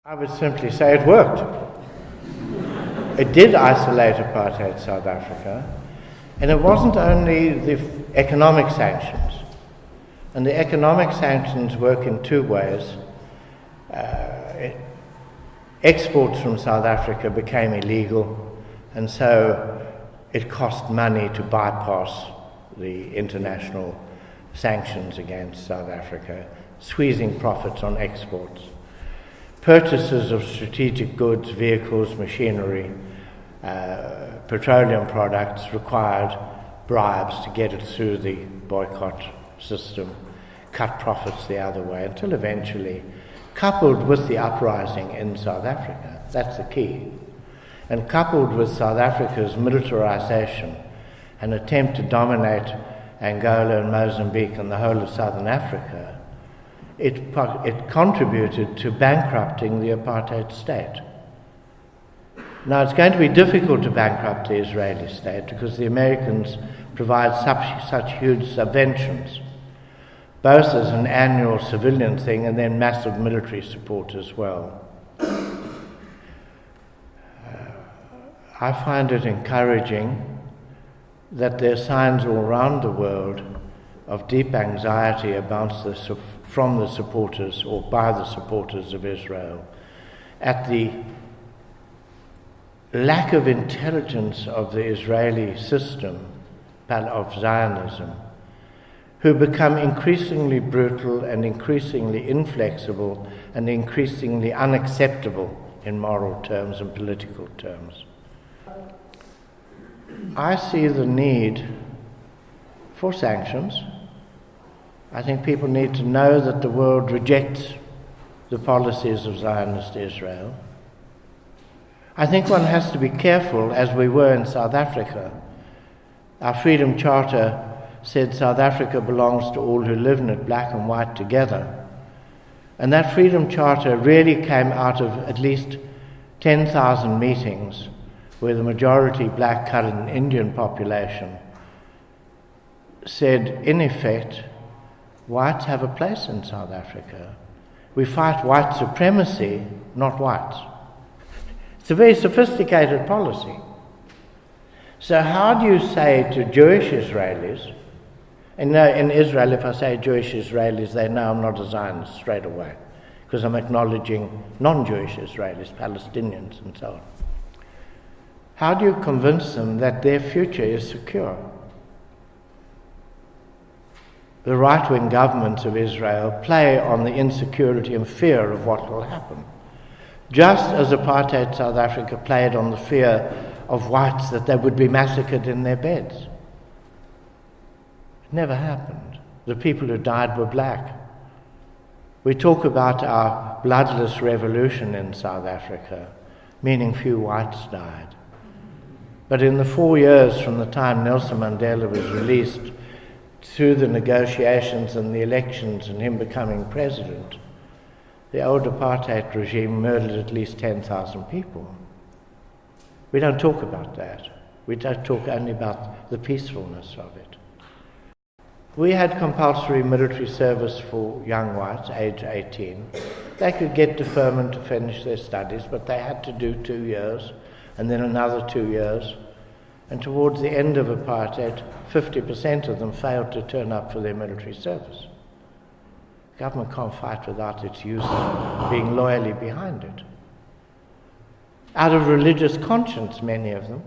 I would simply say it worked. It did isolate apartheid South Africa, and it wasn't only the economic sanctions. And the economic sanctions work in two ways. Exports from South Africa became illegal, and so it cost money to bypass the international sanctions against South Africa, squeezing profits on exports. Purchases of strategic goods, vehicles, machinery, petroleum products required bribes to get it through the boycott system, cut profits the other way, until eventually, coupled with the uprising in South Africa, that's the key, and coupled with South Africa's militarization, an attempt to dominate Angola and Mozambique and the whole of Southern Africa, it contributed to bankrupting the apartheid state. Now, it's going to be difficult to bankrupt the Israeli state because the Americans provide such huge subventions, both as an annual civilian thing and then massive military support as well. I find it encouraging that there are signs all around the world of deep anxiety from the supporters or by the supporters of Israel at the lack of intelligence of the Israeli system of Zionism, who become increasingly brutal and increasingly inflexible and increasingly unacceptable in moral terms and political terms. I see the need for sanctions. I think people need to know that the world rejects the policies of Zionist Israel. I think one has to be careful, as we were in South Africa. Our Freedom Charter said South Africa belongs to all who live in it, black and white together. And that Freedom Charter really came out of at least 10,000 meetings where the majority black, coloured and Indian population said, in effect, whites have a place in South Africa. We fight white supremacy, not whites. It's a very sophisticated policy. So how do you say to Jewish Israelis, and in Israel, if I say Jewish Israelis, they know I'm not a Zionist straight away, because I'm acknowledging non-Jewish Israelis, Palestinians and so on. How do you convince them that their future is secure? The right-wing governments of Israel play on the insecurity and fear of what will happen, just as apartheid South Africa played on the fear of whites that they would be massacred in their beds. It never happened. The people who died were black. We talk about our bloodless revolution in South Africa, meaning few whites died. But in the 4 years from the time Nelson Mandela was released, through the negotiations and the elections and him becoming president, the old apartheid regime murdered at least 10,000 people. We don't talk about that. We don't talk only about the peacefulness of it. We had compulsory military service for young whites, age 18. They could get deferment to finish their studies, but they had to do 2 years, and then another 2 years. And towards the end of apartheid, 50% of them failed to turn up for their military service. The government can't fight without its youth being loyally behind it. Out of religious conscience, many of them.